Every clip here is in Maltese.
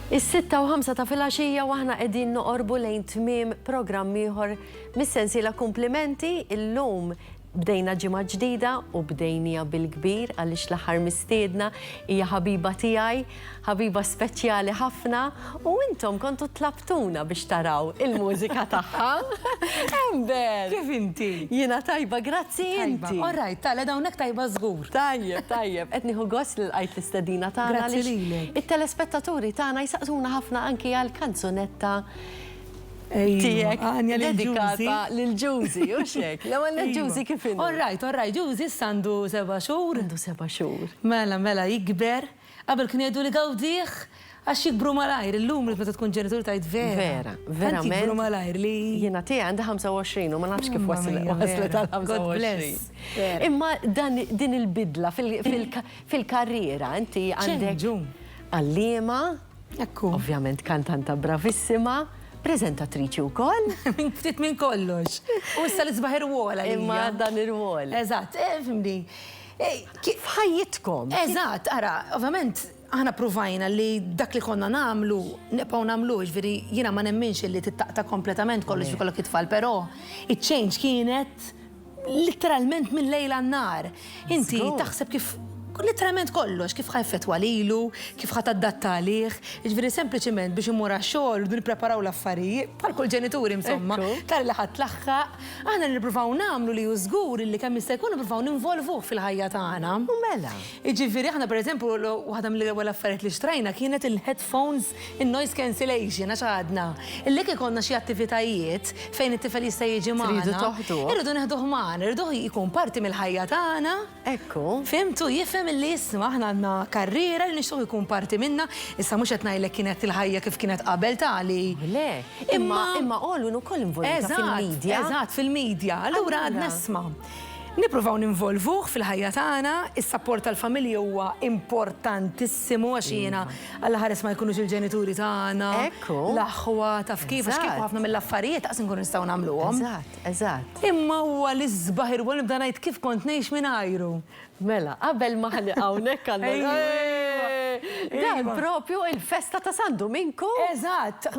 Is-6:05 ta' filgħaxija u aħna qegħdin noqorbu lejn tmiem programm ieħor mis-sensiela Kumplimenti. Illum bdejna ġimgħa ġdida u bdejnija bil-kbir għaliex l-aħħar mistiedna hija ħabiba tiegħi, ħabiba speċjali ħafna u intom kontu tlabtuna biex taraw il-mużika tagħha. Ember! Kif inti? Jiena tajba, grazzi inti. Orrajt, tala dawnek tajba żgur. Tajjeb, tajjeb. Qed nieħu gost li lqajt l-istedina tagħna. Grazzi lilek. Il-telespettaturi tagħna jsaqsuna ħafna anki għal kanzunetta tiegħek dedikata lil Ġużi, u xek. L-ewwel Ġużi kif inhu? Orrajt, Ġużi għandu 7 xhur. Għandu 7 xhur. Mela jikber, qabel kien jgħidu li gawdih għax jikbru malajr, illum meta tkun ġenitur tajt vera. Verament. Jikbru malajr li. Jiena tiegħi għandha 25 u ma nafx kif waslet għal-25. Imma din il-bidla fil-karriera, inti għandek għalliema, ovvjament kantanta bravissima, prezentatriċi wkoll. Ftit minn kollox. U issa l-isbaħ ir-wola. Imma dan ir-wol. Eżatt, fimni. F'ħajjitkom. Eżatt, ara, ovvjament, aħna provajna li dak li konna namlu, nibqgħu namlu, ġifieri jiena ma nemminx li tittaqta' kompletament kollox fi kollok itfal, però iċ-change kienet literalment minn lejla n-nar. Inti taħseb kif literalment kollox, kif ħajfetwa lilu, kif ħatadatta għalih, ġifieri sempliċement biex imur għax-xogħol u nippreparaw l-affarijiet, bħal kull ġenituri insomma, tara li ħadd tlaħħaq, aħna nippruvaw nagħmlu li hu żgur li kemm jista' jkun nippruvaw ninvolvuh fil-ħajja tagħna. U mela. Ġifieri aħna pereżempju waħda mill-ewwel affarijiet li xtrajna kienet il-headphones in-noise cancellation għax għadna. Illi konna xi attivitajiet fejn it-tifel jista' jiġi magħna. Irridu neħduh magħna, irridu jkun parti mill-ħajja tagħna. Ekku. Fimtu, jifhem illi jisma' aħna għandna karriera li nixtieq jkun parti minna, issa mhux qed ngħidlek kienet il-ħajja kif kienet qabel tali. Le, imma Olwin ukoll involuta fil-medja. Eżatt, fil-medja. Allura għad nesma' nippruvaw ninvolvuh fil-ħajja tagħna, is-sapport tal-familja huwa importantissimu għax jiena alla ħares ma jkunux il-ġenituri tagħna. L-aħwa taf kif għax kif ħafna mill-affarijiet qas inkunu nistgħu nagħmluhom. Eżatt. Imma huwa l-isbaħ irwol nibda ngħid kif kont ngħix minn ajru. Mela, qabel ma ħalli hawnhekk għandna. Dan propju il-festa ta' San Dominku. Eżatt,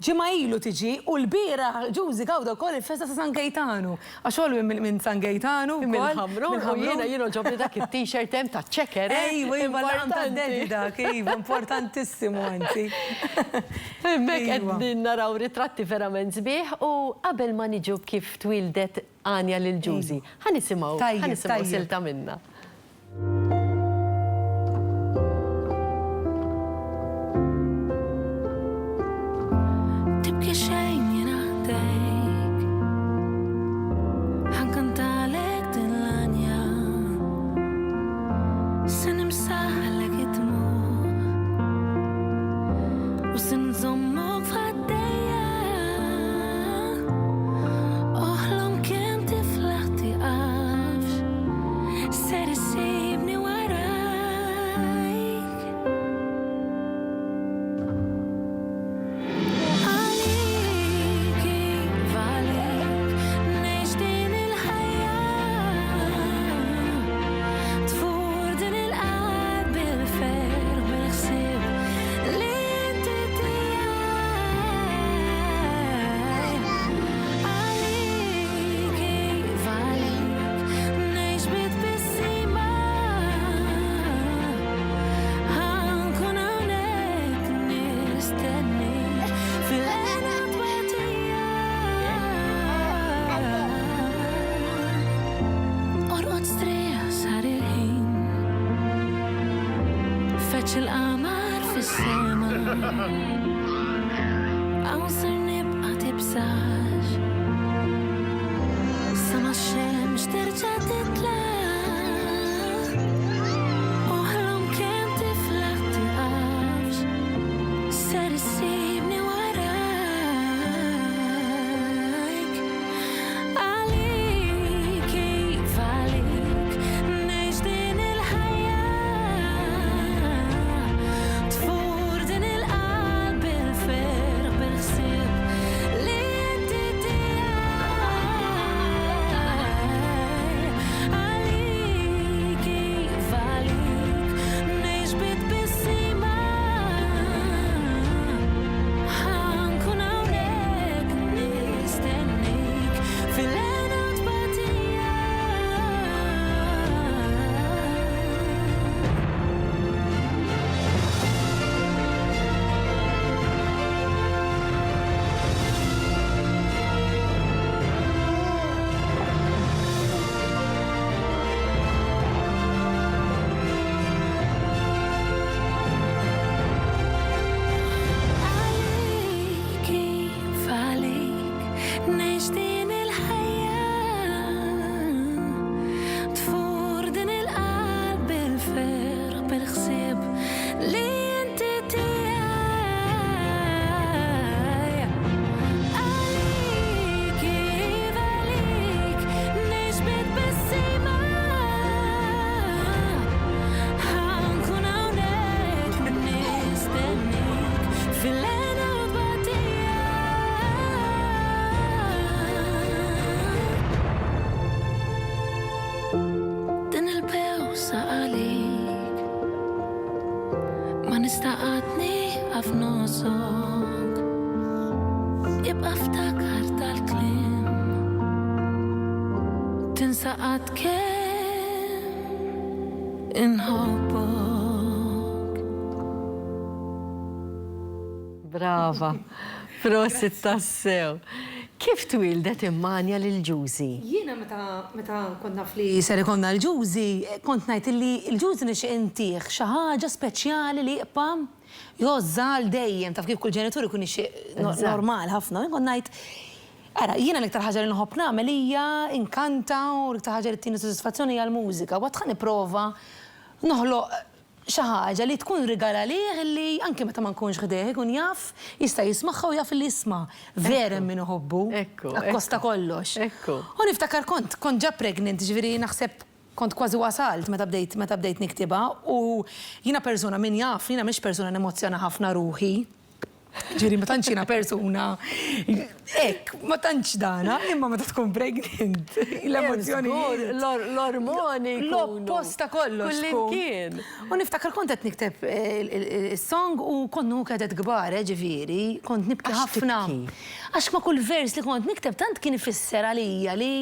ġimgħa ilu tiġi u l-bieraħ Ġużi gawda wkoll il-festa ta' San Gaetano. Għax għollu minn San Gaetano wkoll. Jiena ġobni dak it-t-shirt hemm ta' ċeker. Ejwa, importanti dak, importantissimu anzi. Hemmhekk qed naraw ritratti verament sbieħ u qabel ma niġu kif twildet Anja lil Ġużi. Ħanisimgħu silta minna. Tibki xejn jingħaddejk, ħankantalek din l-Anja, se nimsaħlek id-dmuዕ u se nżommok f'għaddejja. Oħlom kemm tifla tiqafx, ser issibni warajk. il-qamar fis-sema hawn ser nibqa' tibsax sama x-xemx terġa' titlaq oħlom kemm tifla tiqafx ser issibni warajk għalik kif għalik ngħix din il-ħajja tfur din il-qalb il-ferħ bil-ħsieb li niftakar tal-klim tinsaqat kemm inħobbok. Brava, prosit tassew. Kif twildet immanja lil-ġużi? Jiena meta kont naf li ser ikonna l-ġużi, kont ngħid li l-ġużi nixtieq intih xi ħaġa speċjali li jqpa' jożżal dejjem taf kif kull ġenitur ikun ixtieq normal ħafna. Kont ngħid ara jiena l-iktar ħaġa li nħobb nagħmel hija inkanta u l-iktar ħaġa li tini sodisfazzjoni hija l-mużika. Waqt ħa nipprova noħloq xi ħaġa li tkun rigala lih li anke meta ma nkunx ħdejh ikun jaf jista' jismagħha u jaf li jisma' vera min iħobbu. Ekku. Akkosta kollox. Ekku. U niftakar kont ġa pregnant, ġifieri naħseb kont kważi wasalt meta bdejt niktibha u jiena persuna min jaf, jiena mhix persuna nemozzjona ħafna ruħi. Ġifieri ma tantx jiena persuna ma tantx dana, imma meta tkun pregnant l-emozzjoni. L-ormoni. L-opposta kollox. Kullimkien. U niftakar kont qed nikteb is-song u konnu qedet kbar, ġifieri, kont nibki ħafna. Għax ma kull vers li kont nikteb tant kien ifisser għalija li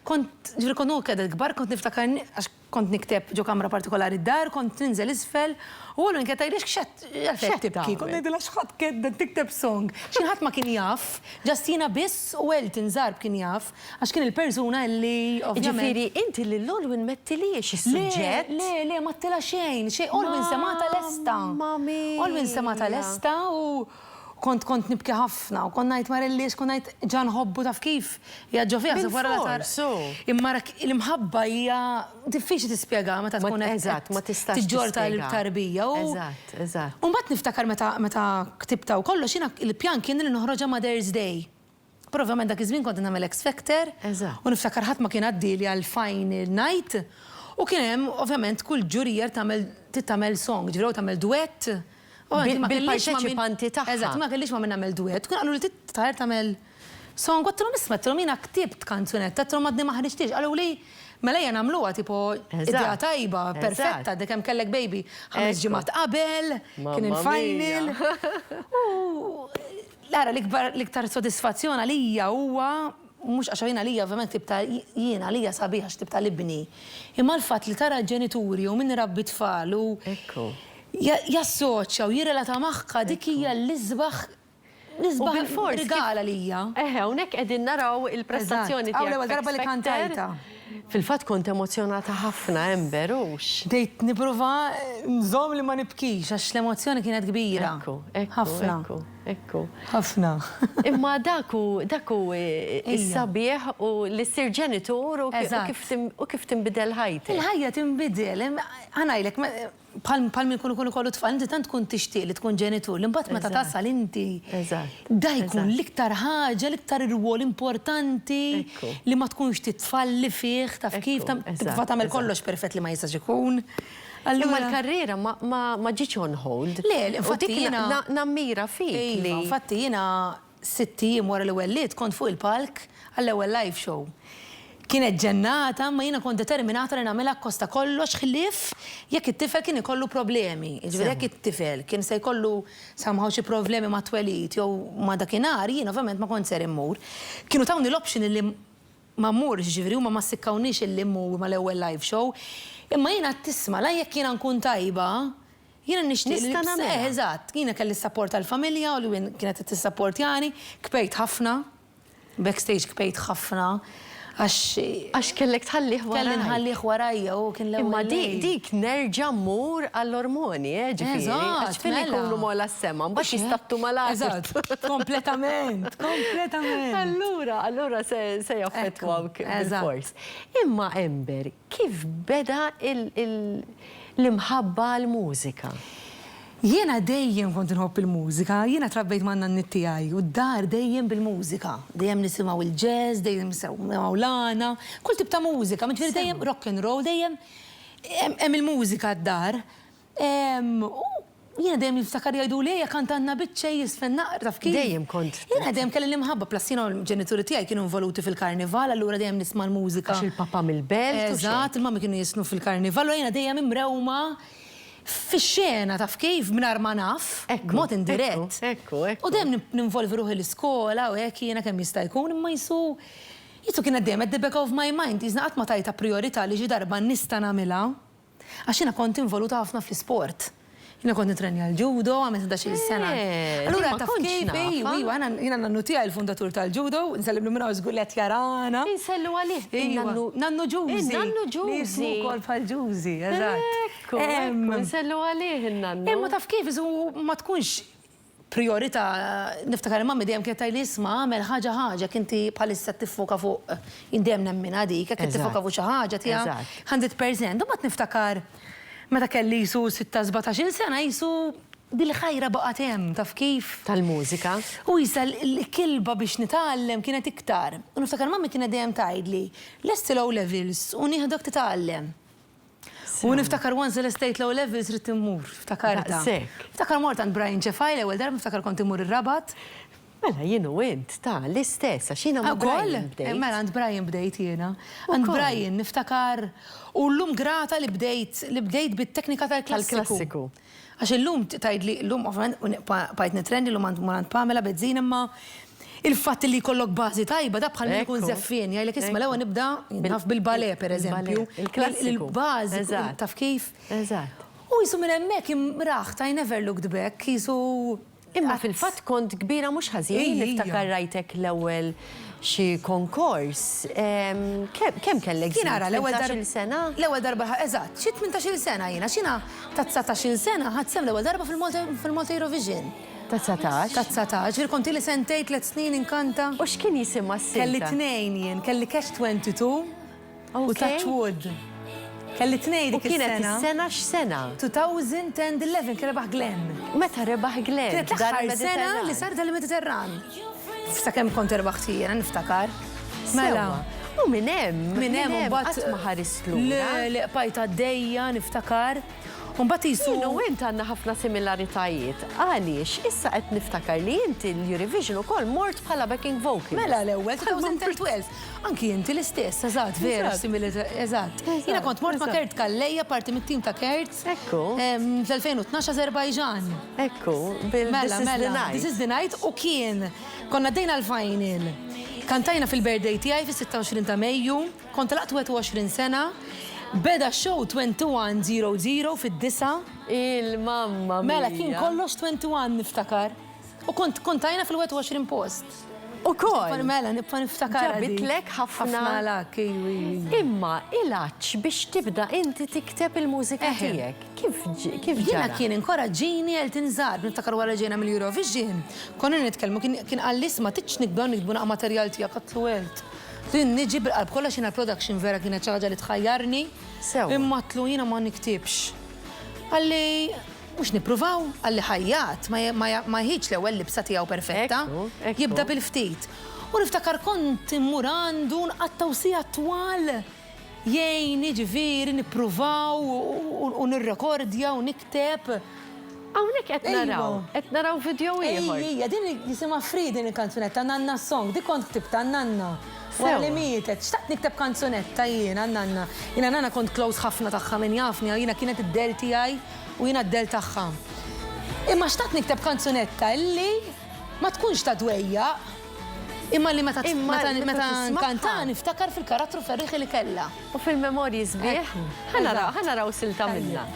kont ġifieri konnu qedet kbar, kont niftakar għax kont nikteb ġo kamra partikolari d-dar, kont ninżel isfel u għallu nketta jrix x'qed tibki, kont ngħidilha x'ħadd kedda tikteb song. Xi ħadd ma kien jaf, ġastina biss u Elton Zarb kien jaf, għax kien il-persuna li Ġifieri inti lil-Olwyn mettiliex is-suġġett. Le, ma tila xejn, Olwyn semata lesta. Olwyn semata lesta u kont nibki ħafna u kont ngħid Marelliex, kont ngħid ġan ħobbu taf kif jaġġo fiha sa wara imma l-imħabba hija diffiċli tispjega meta tkun eżatt, ma tistax tiġġor tal-tarbija. Eżatt. U mbagħad niftakar meta ktibta u kollox jiena il-pjan kien li noħroġha Mother's Day. Però ovvjament dak iż-żmien kont nagħmel X Factor u niftakar ħadd ma kien għaddili għal final night u kien hemm ovvjament kull ġurier tagħmel song, ġifieri tagħmel duett. Bil-parteċipanti tagħha. Eżatt, ma kellix ma minna nagħmel duett. Kien qalu li tittajr tagħmel song, għattilhom isma' għattilhom jiena ktibt kanzunetta, għattilhom għadni ma ħriġtix. Qalu li mela hija nagħmluha tipo idea tajba, perfetta, dik hemm kellek baby 5 ġimgħat qabel, kien il-final. Lara l-iktar sodisfazzjon għalija huwa mhux għax jiena għalija ovvjament tibta jiena għalija sabiħa x'tibta libni. Imma l-fatt li tara l-ġenituri u min irabbi tfal u jassoċja u jirrelata magħha dik hija l-isbaħ rigala lija. Hawnhekk qegħdin naraw il-prestazzjoni tiegħek. L-ewwel darba li kantajta. Fil-fatt kont emozjonata ħafna Ember hux. Dejt nipprova nżomm li ma nibkix għax l-emozzjoni kienet kbira. Ekku. Ħafna. Imma daku is-sabiħ u l-issir ġenitur u kif tinbidel ħajtek. Il-ħajja tinbidel. Ħanajlek bħal min kunu kollu tfal, inti tant tkun tixtieq li tkun ġenitur, li mbagħad meta tasal inti. Da jkun l-iktar ħaġa, l-iktar irwol importanti li ma tkunx titfalli fih, taf kif, tibqa' tagħmel kollox perfett li ma jistax ikun. Imma l-karriera ma ġietx on hold. Le, infatti jiena nammira fik li. Infatti jiena 6 ijiem wara l-ewwel lied kont fuq il-palk għall-ewwel live show. Kienet ġennata, ma jiena kont determinata li nagħmilha kosta kollox ħlief jekk it-tifel kien ikollu problemi. Jiġifieri jekk it-tifel kien se jkollu somehow xi problemi ma' twelid jew ma' dakinhar, jien ovvjament ma kont ser immur. Kienu tawni l-option li ma mmurx, ġifieri huma ma sikkawniex illi mmur mal-ewwel live show. Imma jiena tisma' la jekk jiena nkun tajba, jiena nixtieq li eżatt, jiena kelli s-support tal-familja u li kienet tissapportjani, kbejt ħafna, backstage kbejt ħafna. Għax kellek tħallih warajja. Kelli nħallih warajja u kien l-ewwel. Imma dik nerġa' mmur għall-ormoni, ġifieri. Għax fil jkunu mola s-sema, mbagħad jistattu mal-art. Kompletament. Allura se jaffettwaw bil-fors. Imma Ember, kif beda l-imħabba l-mużika? Jiena dejjem kont nħobb il-mużika, jiena trabbejt ma' nanni tiegħi u d-dar dejjem bil-mużika. Dejjem nisimgħu il-jazz, dejjem nisimgħu Lana, kull tip ta' mużika, miġifieri dejjem rock and roll, dejjem hemm il-mużika d-dar. Jiena dejjem niftakar jgħidu li hija kantanna biċċej jisfen naqra taf kif. Dejjem kont. Jiena dejjem kelli l-imħabba plassina u l-ġenituri tiegħi kienu involuti fil-karnival, allura dejjem nisma' l-mużika. Għax il-papa mill-belt. Eżatt, il-mammi kienu jisnu fil-karnival u jiena dejjem imrewma fix-xena taf kif mingħajr ma naf, b'mod indirett. Ekku. U dejjem ninvolvi ruħi l-iskola u hekk jiena kemm jista' jkun imma jisu kien dejjem at the back of my mind, jiżna qatt ma tajta priorità li ġi darba nista' nagħmilha għax jiena kont involuta ħafna fl-isport. Jiena kont nitrenja l-judo, għamilt 11 sena. Allura taf kif jiena nannu tiegħi il-fundatur tal-judo, nsellim minnaw żgullet jarana. Insellu għalih. Nannu ġużi. Nannu ġużi. Nismu kol bħal-ġużi, eżatt. Insellu għalih il-nannu. Imma taf kif iżu ma tkunx priorita niftakar imma dejjem kienet tajli isma' għamel ħaġa kinti bħalissa tiffoka fuq indejjem nemmina dik, jekk tiffoka fuq xi ħaġa tiegħek 100%. U mbagħad niftakar meta kelli jisu 16-17 sena jisu dil-ħajra baqgħet hemm taf kif. Tal-mużika. U jisa l-kilba biex nitgħallem kienet iktar. U niftakar mammi kienet dejjem tgħidli lesti low levels u nieħdok titgħallem. U niftakar once l-estate low levels rrid immur, ftakarta. Ftakar mort għand Brian Ċefaj l-ewwel darba niftakar kont imur ir-Rabat. Mela jienu int ta' l-istess għax jiena ma' Brian bdejt. Mela għand Brian bdejt jiena. Għand Brian niftakar u llum grata li bdejt bit-teknika tal-klassiku. Għax illum tgħidli llum ovvjament bajt nitrendi llum għand Pamela Bezzin imma il-fatt li jkollok bażi tajba da bħal ikun żeffien, jgħidlek isma' l-ewwel nibda naf bil-balè pereżempju. Il-bażi taf kif. Eżatt. U jisu minn hemmhekk imraħ I never looked back, jisu. Imma fil-fatt kont kbira mhux ħażin, niftakar rajtek l-ewwel xi konkors. Kemm kellek? Kien ara l-ewwel darba sena? L-ewwel darba eżatt, xi 18-il sena jiena, x'ina ta' 19-il sena ħadsem l-ewwel darba fil-Malta Eurovision. Ta' 19? Ta' 19, ġir konti li sentej 3 snin inkanta. U x'kien jisimha s-silta? Kelli 2 jien, kelli Catch 22 u Touchwood. Kelli 2 dik is-sena. U kienet is-sena x'sena? 2011 kien rebaħ Glenn. Meta rebaħ Glenn? Kienet l-aħħar sena li sar dal-Mediterran. Sakemm kont rebaħt jiena niftakar. Mela. U minn hemm u qatt ma ħaristlu. Le pajta d-dejja niftakar. Mbagħad jisu. U int għandna ħafna similaritajiet. Għaliex issa qed niftakar li inti l-Eurovision ukoll mort bħala backing vocal. Mela l-ewwel 2012. Anki inti l-istess, eżatt, vera similarita, eżatt. Jiena kont mort ma' Kert Kallejja, parti mit-tim ta' Kert. Ekku. Fl-2012 Azerbajġan. Ekku, This is the night u kien konna dejna l-final. Kantajna fil-birthday tiegħi fis-26 ta' Mejju, kont laqt 21 sena. Beda show 21:00 fid-9. Il-mamma Mela kien kollox 21 niftakar. U kontajna fil-21 post. U kol? Mela nibqa' niftakar. Ġabitlek ħafna lak, Imma il-għaċ biex tibda inti tikteb il-mużika tiegħek. Kif ġara? Jiena kien inkoraġġini Elton Zar, niftakar wara ġejna mill-Eurovision. Konna nitkellmu kien qal-isma' titx nikbdew nikbu naq materjal tiegħek għat-twelt. Din niġi bil-qalb kollha xina production vera kienet xi ħaġa li tħajjarni. Imma tlu jiena ma niktibx. Għalli mhux nippruvaw, għalli ħajjat ma jħidx l-ewwel libsa tiegħu perfetta, jibda bil-ftit. U niftakar kont immur għandu nqattaw twal jgħin ġifieri nippruvaw u nirrekordja u nikteb. Hawnhekk qed naraw video ieħor. Ejja, din jisimha Free din il-kanzunetta Nanna Song, dik kont ktibta Nanna. Wara li mietet, xtaqt nikteb kanzunetta jiena Nanna. Jiena Nanna kont close ħafna tagħha min jafni, jiena kienet id-del tiegħi u jiena d-del tagħha. Imma xtaqt nikteb kanzunetta illi ma tkunx ta' dwejja, imma li meta nkanta niftakar fil-karattru ferriħi li kellha. U fil-memorji sbieħ, ħanaraw silta minnha.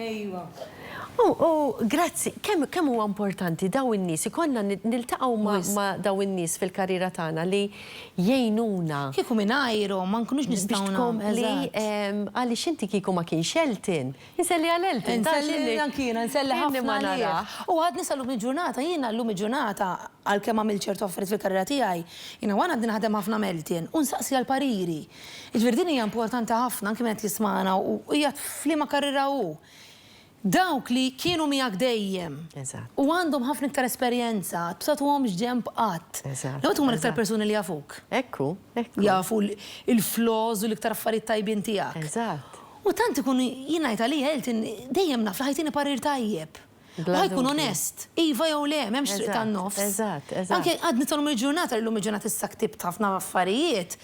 Ejwa. Grazzi, kemm huwa importanti daw in-nies, ikollna niltaqgħu ma' daw in-nies fil-karriera tagħna li jgħinuna. Kieku mingħajrhom ma nkunux nistgħu nagħmlu għaliex inti kieku ma kienx Elton. Inselli għal Elton. Nselli ħafna għalih. U għad nisallu mid-ġurnata, jiena llum il-ġurnata għalkemm għamilt ċertu affarijiet fil-karriera tiegħi, jiena għana għaddi naħdem ħafna Elton u nsaqsi għall-pariri. Iġifieri din hija importanti ħafna anke meta jismana u hija f'liema karriera hu. dawk li kienu miegħek dejjem. Eżatt. U għandhom ħafna iktar esperjenza, tbsatuhomx ġemp qatt. Eżatt, L-għu huma l-iktar eżatt. persuni li jafuk. Ekku. Jafu il-flaws u l-iktar affarijiet tajbin tiegħek. Eżatt. U tant ikun jien ngħid għalija Elton dejjem naf li ħajtini parir tajjeb. U Bla ħajkun dubju. onest. Iva jew le, m'hemmx triq Eżatt, tan-nofs. eżatt, eżatt. Anke għad nitalhom il-ġurnata li llum il-ġurnata issa ktibt ħafna affarijiet.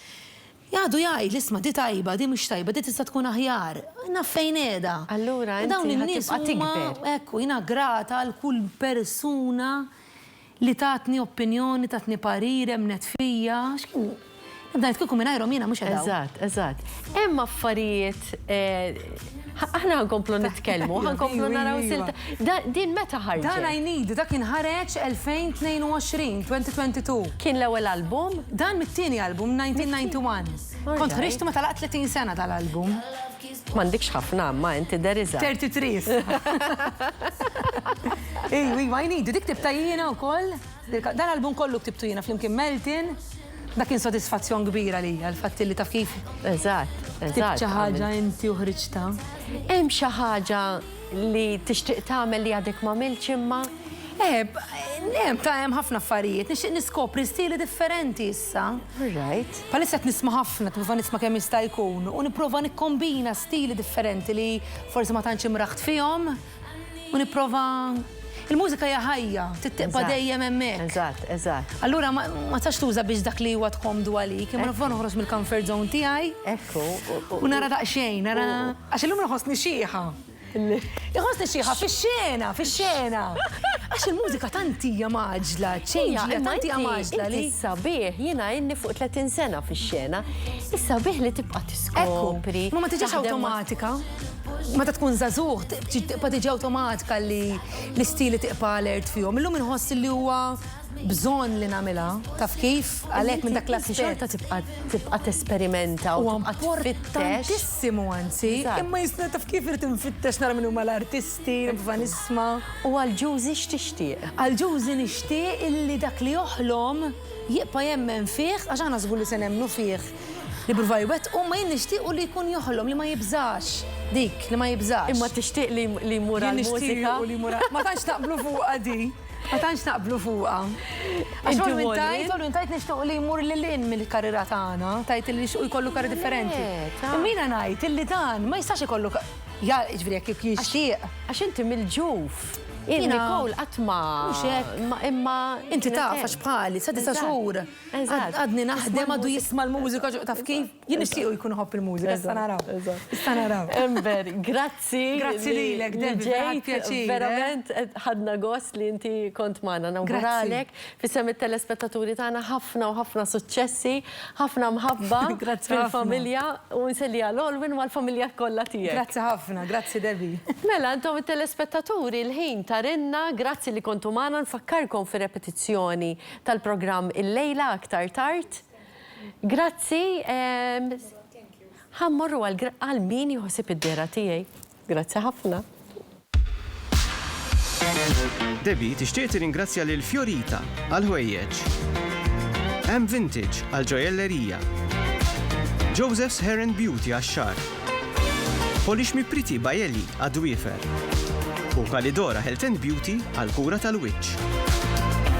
Jgħadu jgħid, isma' di tajba, di mhux tajba, di tista' tkun aħjar. Naf fejn qiegħda. Allura U dawn inti in-nies ħatibqa' huma tikber. ekku jiena grata għal kull persuna li tatni opinjoni, tatni parir, emnet fija. X'kien nibda kieku minn ajrom jiena mhux qedaw. Eżatt, eżatt. Hemm affarijiet aħna ħankomplu nitkellmu, ħankomplu naraw silta. Din meta Dan ħarġet? I Need, da kien ħareġ 2022, 2022. Kien l-ewwel album? Dan mit-tieni album, 1991. Kont Alright. ħriġtu meta laqt 30 sena tal-album. M'għandikx ħafna, ma inti deriża. 33. Iwa, I Need, dik tibta jiena wkoll. Dan album kollu ktibtu jiena flimkien Meltin. Da kien sodisfazzjon kbira li għal-fatti li taf kif Eżatt, tibt eżatt. xi ħaġa inti u ħriġta. Hemm xi ħaġa li tixtieq tagħmel li għadek ma milx imma? Hemm ħafna affarijiet, nixtieq niskopri stili differenti issa. Right. Palissa qed nisma' ħafna, tibqa' nisma' kemm jista' jkun u nipprova nikkombina stili differenti li forsi ma tantx imraħt fihom u nipprova il-mużika hija ħajja, tittiqba Eżatt. dejjem hemmhekk. Eżatt, eżatt. Allura ma tax tuża biex dak li huwa tkomdu għalik, imma nifra noħroġ mill-comfort zone tiegħi Ekku. u nara daqsxejn, nara għax illum nħossni xieħa. Iħossni xieħa fix-xena, fix-xena. Għax il-mużika tantija maġla, ċejġi tantija maġla li. Is-sabiħ, jiena inni fuq 30 sena fix-xena, is-sabiħ li tibqa' tiskopri. Ekku, ma tiġix taħdem ma' automatika. Meta tkun żagħżugħ, tibqa' tiġi awtomatika li l-istili tiqpa' alert fihom. Illum inħoss li huwa bżonn li nagħmilha. Taf kif? Għalhekk minn dak Inti xorta l-aspett. tibqa' tesperimenta u Huwa tibqa' tfittex. importantissimu anzi, Eżatt. imma jisna taf kif irid infittex nara minn huma l-artisti, nibqa' nisma'. U għal-ġużi x'tixtieq? Għal-ġużi nixtieq illi dak li joħlom jibqa' jemmen fih, għax aħna żgur li se nemmnu fih. Li pruvaj wet u ma jien nixtieq li jkun joħlom li ma jibżax. Dik li ma jibżax. Imma tixtieq li jmur Jien għal-mużika? nixtieq li mura. Ma tantx naqblu fuqha di. Ma tantx naqblu fuqha. Għax Inti għol Wolvin? minn tajt nixtieq li jmur lil-in mill-karriera tagħna, tajt li jkollu karri differenti. ta' Mina ngħid illi dan ma jistax ikollu ja, ġifieri jekk jixtieq. Għax inti mill-ġuf. Jiena- Nicole għatma. Mhux hekk. Imma. Inti taf għax bħali, sa tisa xhur. Eżatt. Għadni naħdem għadu jisma l-mużika, taf kif? Jien nixtiequ jkun ħobb il-mużika, issa naraw. Issa naraw. Ember, grazzi. Grazzi lilek, Debbie, ġejt, pjaċir, verament ħadna gost li inti kont magħna. Nawguralek fissem it-telespettaturi tagħna ħafna u ħafna suċċessi, ħafna mħabba Grazzi ħafna. fil-familja u nselli għal-Olwin u għal-familja kollha tiegħek. Grazzi ħafna, grazzi Debbie. Mela, intom il-telespettaturi l-ħin tarinna, grazzi li kontu magħna, nfakkarkom fi repetizzjoni tal-programm il-lejla aktar tard. Grazzi. Ħammorru għal min jħossib id-dera tiegħi. Grazzi ħafna. Debbie tixtieq tirringrazzja lil Fiorita għal ħwejjeġ. M Vintage għal ġojellerija. Joseph's Hair and Beauty għax-xar. Polish Me Pretty Bajeli għad-dwiefer. U Kalidora Health and Beauty għal kura tal-wiċċ.